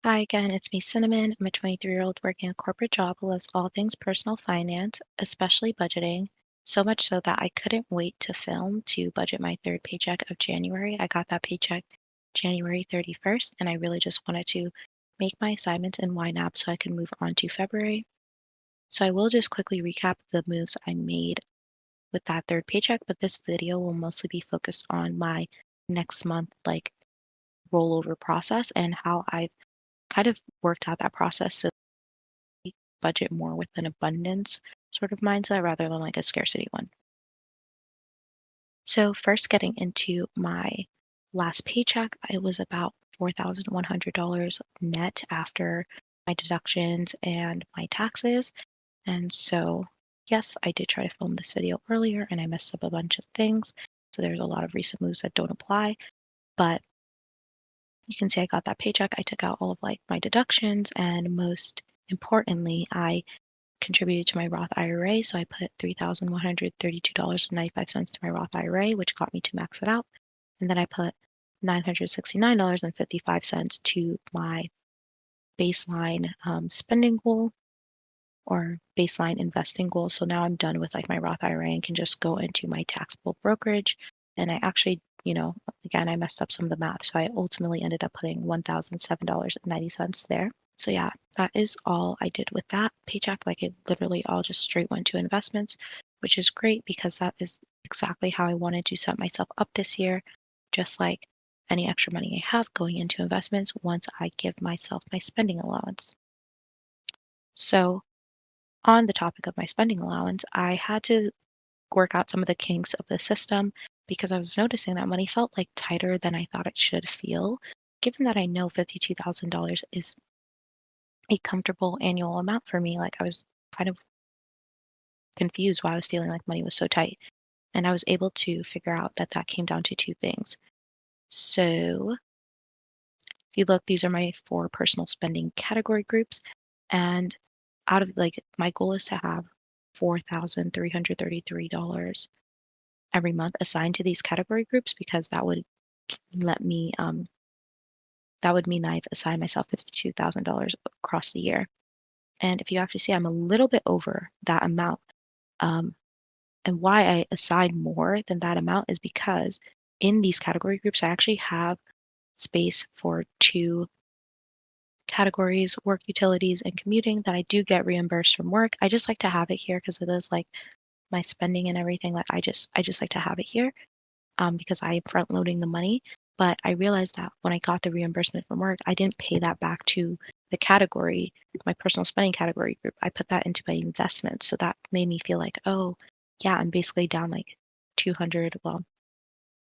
Hi again, it's me, Cinnamon. I'm a 23-year-old working a corporate job who loves all things personal finance, especially budgeting. So much so that I couldn't wait to film to budget my third paycheck of January. I got that paycheck January 31st, and I really just wanted to make my assignments in ynab so I can move on to February. So I will just quickly recap the moves I made with that third paycheck, but this video will mostly be focused on my next month, like rollover process and how I've kind of worked out that process so I budget more with an abundance sort of mindset rather than like a scarcity one. So first getting into my last paycheck, it was about $4,100 net after my deductions and my taxes. And so, yes, I did try to film this video earlier and I messed up a bunch of things. So there's a lot of recent moves that don't apply, but you can see I got that paycheck. I took out all of like my deductions and most importantly, I contributed to my Roth IRA. So I put $3,132.95 to my Roth IRA, which got me to max it out. And then I put $969.55 to my baseline spending goal or baseline investing goal. So now I'm done with like my Roth IRA and can just go into my taxable brokerage. And I actually, again, I messed up some of the math. So I ultimately ended up putting $1,007.90 there. So yeah, that is all I did with that paycheck. Like it literally all just straight went to investments, which is great because that is exactly how I wanted to set myself up this year. Just like any extra money I have going into investments once I give myself my spending allowance. So on the topic of my spending allowance, I had to work out some of the kinks of the system because I was noticing that money felt like tighter than I thought it should feel. Given that I know $52,000 is a comfortable annual amount for me, like I was kind of confused why I was feeling like money was so tight. And I was able to figure out that that came down to two things. So if you look, these are my four personal spending category groups. And out of like my goal is to have $4,333 every month assigned to these category groups because let me that would mean I've assigned myself $52,000 across the year. And if you actually see, I'm a little bit over that amount. Um, and why I assign more than that amount is because in these category groups, I actually have space for two categories, work utilities and commuting that I do get reimbursed from work. I just like to have it here because it is like my spending and everything. Like I just like to have it here because I am front loading the money. But I realized that when I got the reimbursement from work, I didn't pay that back to the category, my personal spending category group. I put that into my investments. So that made me feel like, oh, yeah, I'm basically down like 200. Well,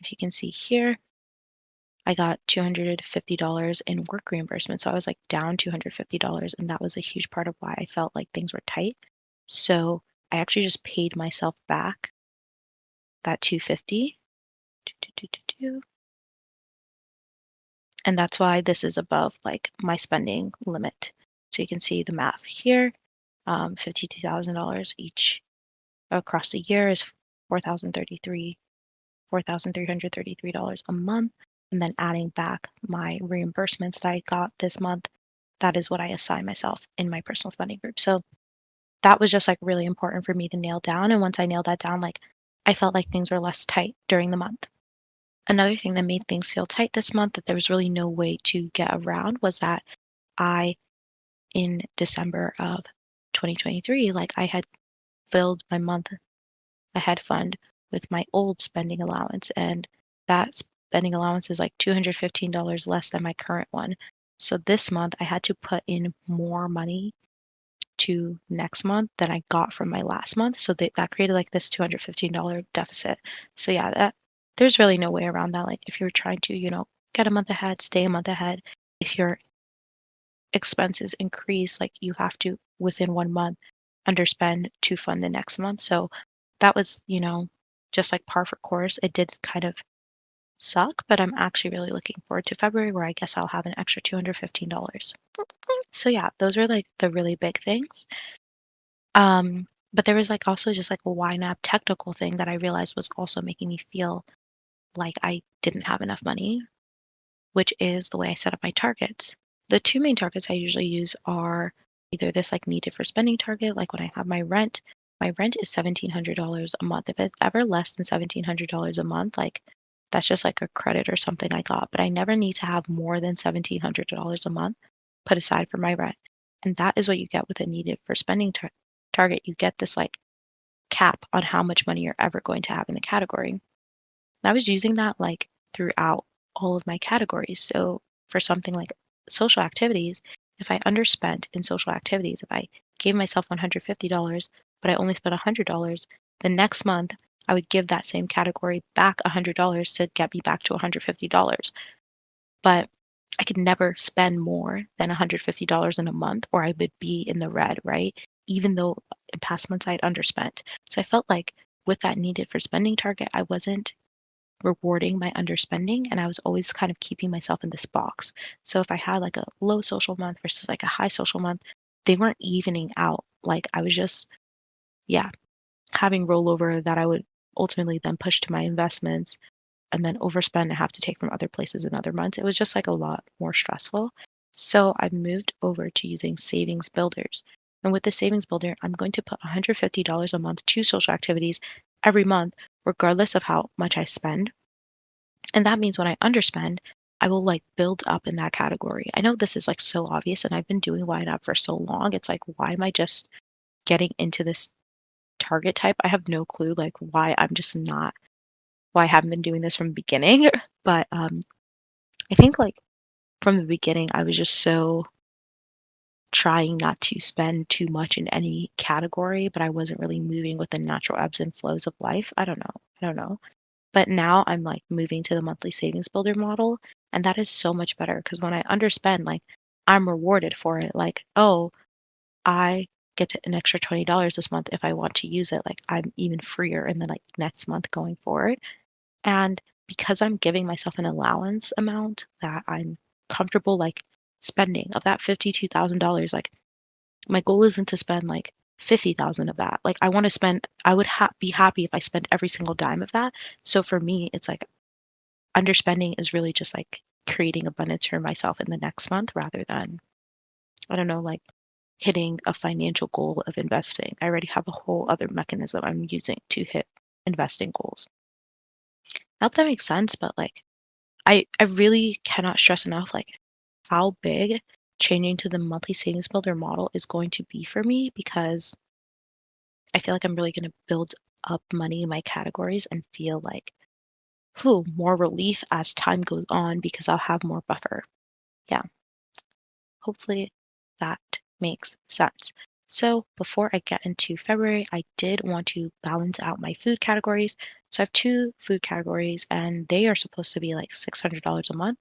if you can see here, I got $250 in work reimbursement. So I was like down $250. And that was a huge part of why I felt like things were tight. So I actually just paid myself back that 250. And that's why this is above like my spending limit. So you can see the math here. $52,000 each across the year is 4,033, $4,333 a month. And then adding back my reimbursements that I got this month, that is what I assign myself in my personal spending group. So that was just like really important for me to nail down. And once I nailed that down, like I felt like things were less tight during the month. Another thing that made things feel tight this month that there was really no way to get around was that I, in December of 2023, like I had filled my month ahead fund with my old spending allowance, and that spending allowance is like $215 less than my current one. So this month I had to put in more money to next month than I got from my last month. So that created like this $215 deficit. So yeah, there's really no way around that. Like if you're trying to, get a month ahead, stay a month ahead, if your expenses increase, like you have to within 1 month underspend to fund the next month. So that was, just like par for course. It did kind of suck, but I'm actually really looking forward to February where I guess I'll have an extra $215. So yeah, those are like the really big things. But there was like also just like a YNAB technical thing that I realized was also making me feel like I didn't have enough money, which is the way I set up my targets. The two main targets I usually use are either this like needed for spending target, like when I have my rent is $1,700 a month. If it's ever less than $1,700 a month, like that's just like a credit or something I got. But I never need to have more than $1,700 a month put aside for my rent. And that is what you get with a needed for spending target. You get this like cap on how much money you're ever going to have in the category. And I was using that like throughout all of my categories. So for something like social activities, if I underspent in social activities, if I gave myself $150, but I only spent $100, the next month I would give that same category back $100 to get me back to $150. But I could never spend more than $150 in a month or I would be in the red, right? Even though in past months I'd underspent. So I felt like with that needed for spending target, I wasn't rewarding my underspending and I was always kind of keeping myself in this box. So if I had like a low social month versus like a high social month, they weren't evening out. Like I was just, yeah, having rollover that I would ultimately then push to my investments and then overspend and have to take from other places in other months. It was just like a lot more stressful. So I've moved over to using savings builders. And with the savings builder, I'm going to put $150 a month to social activities every month, regardless of how much I spend. And that means when I underspend, I will like build up in that category. I know this is like so obvious, and I've been doing YNAB for so long. It's like, why am I just getting into this target type? I have no clue like why I'm just not why I haven't been doing this from the beginning. But I think like from the beginning, I was just so trying not to spend too much in any category, but I wasn't really moving with the natural ebbs and flows of life. I don't know. I don't know. But now I'm like moving to the monthly savings builder model. And that is so much better because when I underspend, like I'm rewarded for it. Like, oh, I get to an extra $20 this month if I want to use it. Like I'm even freer in the like next month going forward. And because I'm giving myself an allowance amount that I'm comfortable like spending of that $52,000, like my goal isn't to spend like 50,000 of that. Like I want to spend, I would be happy if I spent every single dime of that. So for me, it's like underspending is really just like creating abundance for myself in the next month rather than, I don't know, like hitting a financial goal of investing. I already have a whole other mechanism I'm using to hit investing goals. I hope that makes sense, but like I really cannot stress enough like how big changing to the monthly savings builder model is going to be for me because I feel like I'm really going to build up money in my categories and feel like more relief as time goes on because I'll have more buffer. Yeah, hopefully that makes sense. So before I get into February, I did want to balance out my food categories. So I have two food categories and they are supposed to be like $600 a month.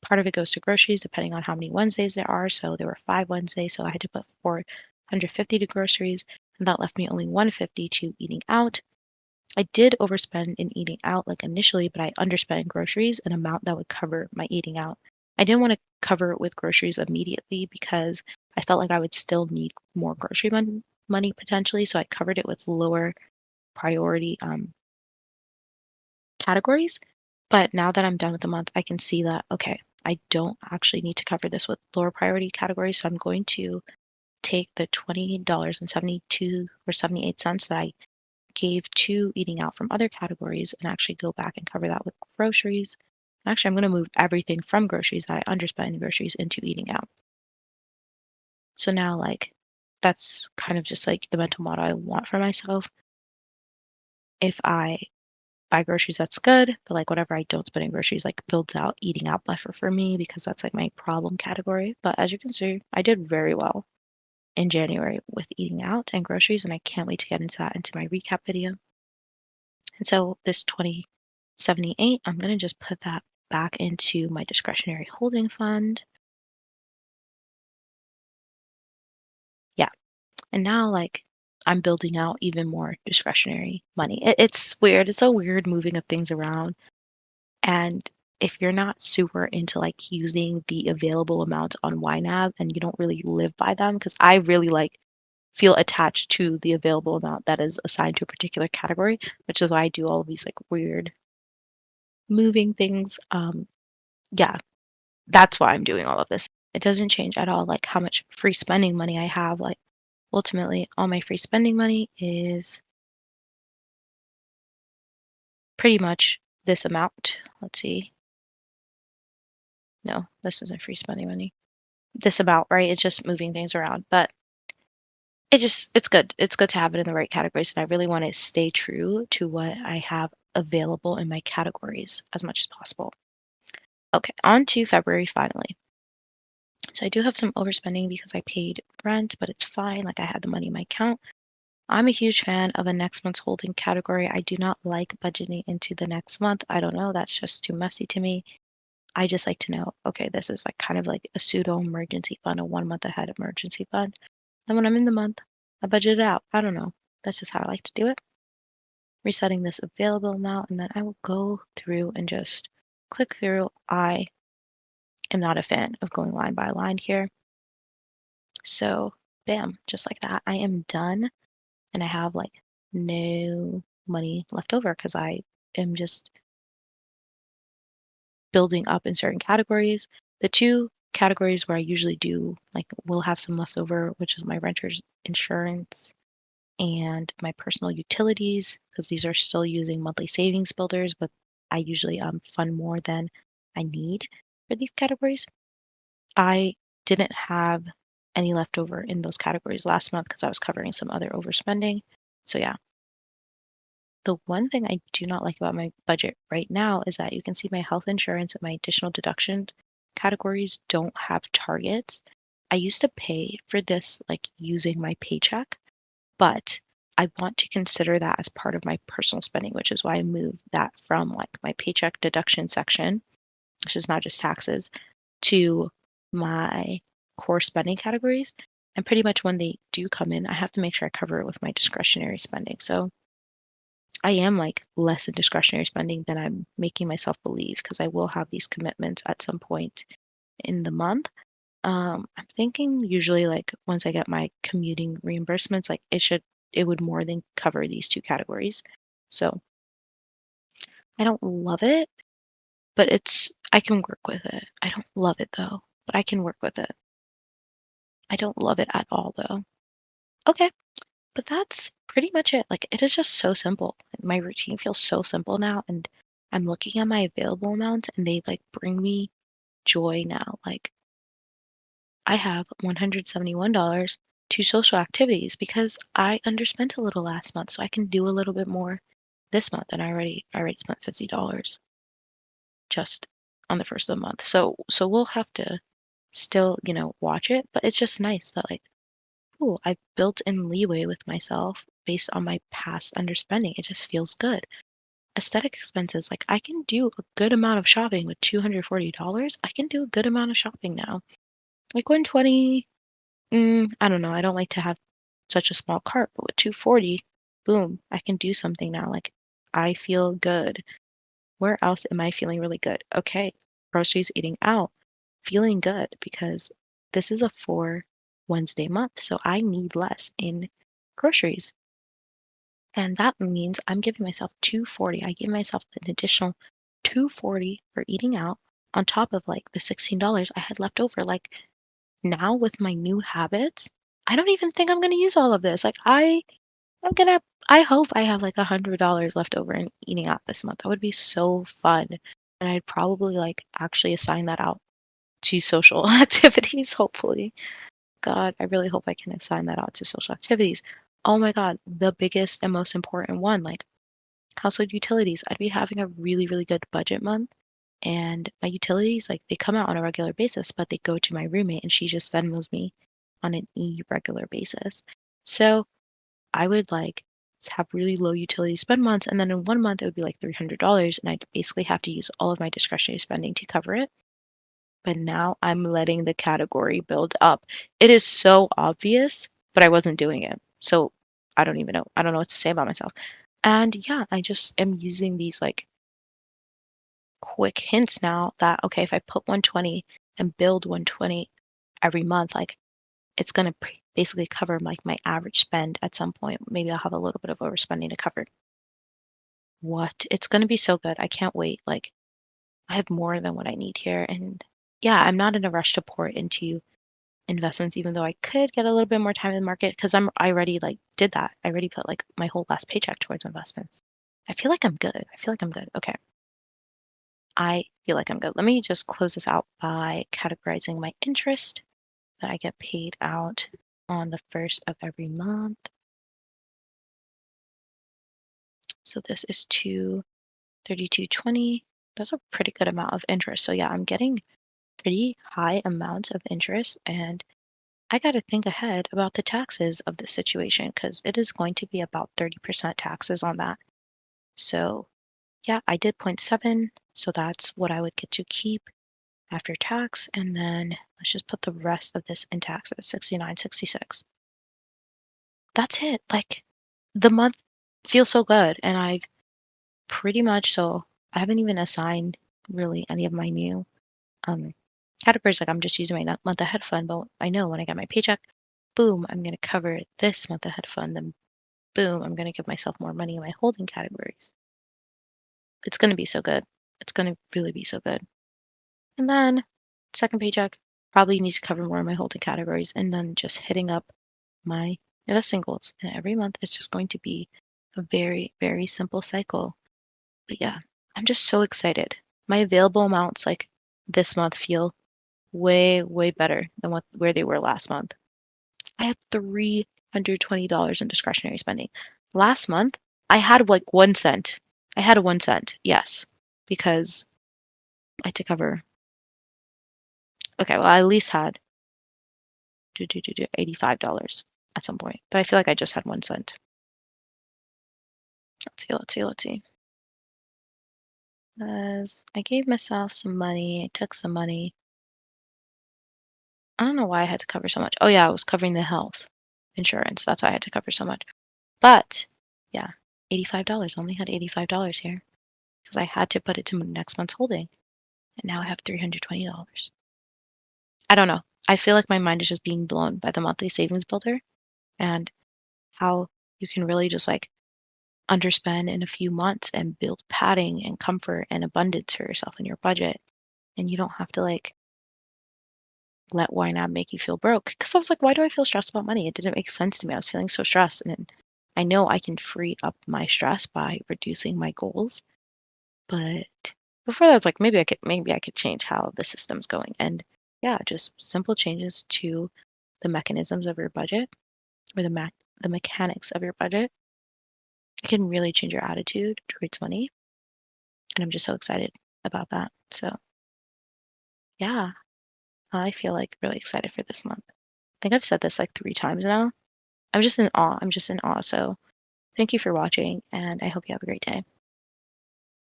Part of it goes to groceries depending on how many Wednesdays there are. So there were 5 Wednesdays, so I had to put 450 to groceries, and that left me only 150 to eating out. I did overspend in eating out like initially, but I underspent in groceries an amount that would cover my eating out. I didn't want to cover it with groceries immediately because I felt like I would still need more grocery money potentially. So I covered it with lower priority categories. But now that I'm done with the month, I can see that, okay, I don't actually need to cover this with lower priority categories. So I'm going to take the $20.72 or 78 cents that I gave to eating out from other categories and actually go back and cover that with groceries. Actually, I'm going to move everything from groceries that I underspent in groceries into eating out. So now, like, that's kind of just like the mental model I want for myself. If I buy groceries, that's good. But like whatever I don't spend in groceries, like builds out eating out buffer for me because that's like my problem category. But as you can see, I did very well in January with eating out and groceries, and I can't wait to get into that into my recap video. And so this 2078, I'm gonna just put that back into my discretionary holding fund. Yeah. And now like I'm building out even more discretionary money. It's weird. It's so weird moving of things around. And if you're not super into like using the available amount on YNAB and you don't really live by them, because I really like feel attached to the available amount that is assigned to a particular category, which is why I do all of these like weird moving things. Yeah, that's why I'm doing all of this. it doesn't change at all, like, how much free spending money I have. Like, ultimately, all my free spending money is pretty much this amount. Let's see. No, this isn't free spending money. This amount, right? It's just moving things around, but it's good. It's good to have it in the right categories, and I really wanna stay true to what I have available in my categories as much as possible. Okay, on to February finally. So I do have some overspending because I paid rent, but it's fine. Like, I had the money in my account. I'm a huge fan of a next month's holding category. I do not like budgeting into the next month. I don't know, that's just too messy to me. I just like to know, okay, this is like kind of like a pseudo emergency fund, a 1 month ahead emergency fund. Then when I'm in the month, I budget it out. I don't know. That's just how I like to do it. Resetting this available amount, and then I will go through and just click through. I am not a fan of going line by line here. So, bam, just like that, I am done. And I have like no money left over because I am just building up in certain categories. The two categories where I usually do, like, will have some left over, which is my renter's insurance and my personal utilities, because these are still using monthly savings builders, but I usually fund more than I need for these categories. I didn't have any left over in those categories last month because I was covering some other overspending. So yeah, the one thing I do not like about my budget right now is that you can see my health insurance and my additional deduction categories don't have targets. I used to pay for this like using my paycheck, but I want to consider that as part of my personal spending, which is why I moved that from like my paycheck deduction section, which is not just taxes, to my core spending categories. And pretty much when they do come in, I have to make sure I cover it with my discretionary spending. So I am like less in discretionary spending than I'm making myself believe because I will have these commitments at some point in the month. I'm thinking usually like once I get my commuting reimbursements, like it would more than cover these two categories. So I don't love it, but I can work with it. I don't love it though, but I can work with it. I don't love it at all though. Okay, but that's pretty much it. Like, it is just so simple. Like, my routine feels so simple now, and I'm looking at my available amounts, and they like bring me joy now. Like, I have $171 to social activities because I underspent a little last month, so I can do a little bit more this month, and I already spent $50 just on the first of the month. So we'll have to still, watch it, but it's just nice that like, ooh, I've built in leeway with myself based on my past underspending. It just feels good. Aesthetic expenses, like I can do a good amount of shopping with $240. I can do a good amount of shopping now. Like 120, I don't know. I don't like to have such a small cart, but with 240, boom, I can do something now. Like I feel good. Where else am I feeling really good? Okay, groceries, eating out, feeling good because this is a 4 Wednesday month, so I need less in groceries. And that means I'm giving myself 240. I give myself an additional 240 for eating out on top of like the $16 I had left over. Like now with my new habits, I don't even think I'm gonna use all of this. Like I'm gonna I hope I have like $100 left over in eating out this month. That would be so fun. And I'd probably like actually assign that out to social activities, hopefully. God, I really hope I can assign that out to social activities. Oh my God, the biggest and most important one, like household utilities. I'd be having a really, really good budget month. And my utilities, like they come out on a regular basis, but they go to my roommate and she just Venmos me on an irregular basis. So I would like have really low utility spend months, and then in 1 month it would be like $300, and I'd basically have to use all of my discretionary spending to cover it. But now I'm letting the category build up. It is so obvious, but I wasn't doing it. So I don't even know. I don't know what to say about myself. And yeah, I just am using these like quick hints now that okay, if I put 120 and build 120 every month, like it's gonna basically cover like my average spend at some point. Maybe I'll have a little bit of overspending to cover. What? It's gonna be so good. I can't wait. Like I have more than what I need here, and yeah, I'm not in a rush to pour into investments, even though I could get a little bit more time in the market because I already like did that. I already put like my whole last paycheck towards investments. I feel like I'm good. I feel like I'm good. Okay. I feel like I'm good. Let me just close this out by categorizing my interest that I get paid out on the first of every month. So this is 232.20. That's a pretty good amount of interest. So yeah, I'm getting pretty high amounts of interest, and I got to think ahead about the taxes of this situation because it is going to be about 30% taxes on that. So yeah, I did point 0.7, so that's what I would get to keep after tax, and then let's just put the rest of this in taxes, 69.66. That's it. Like the month feels so good, and I've pretty much so I haven't even assigned really any of my new um categories. Like I'm just using my month ahead fund, but I know when I get my paycheck, boom, I'm gonna cover this month ahead fund, then boom, I'm gonna give myself more money in my holding categories. It's gonna be so good. It's gonna really be so good. And then second paycheck, probably needs to cover more of my holding categories and then just hitting up my investing goals. And every month it's just going to be a very, very simple cycle. But yeah, I'm just so excited. My available amounts like this month feel way, way better than where they were last month. I have $320 in discretionary spending. Last month, I had like 1 cent. I had a 1 cent, yes, because I had to cover. Okay, well, I at least had $85 at some point, but I feel like I just had 1 cent. Let's see. As I gave myself some money, I took some money. I don't know why I had to cover so much. Oh yeah, I was covering the health insurance. That's why I had to cover so much. But yeah, $85. Only had $85 here because I had to put it to next month's holding. And now I have $320. I don't know. I feel like my mind is just being blown by the monthly savings builder and how you can really just like underspend in a few months and build padding and comfort and abundance for yourself in your budget. And you don't have to like let ynab make you feel broke. Because I was like, why do I feel stressed about money? It didn't make sense to me. I was feeling so stressed. And I know I can free up my stress by reducing my goals. But before that, I was like, maybe I could change how the system's going. And yeah, just simple changes to the mechanisms of your budget or the mechanics of your budget can really change your attitude towards money. And I'm just so excited about that. So yeah, I feel like really excited for this month. I think I've said this like 3 times now. I'm just in awe. I'm just in awe. So thank you for watching, and I hope you have a great day.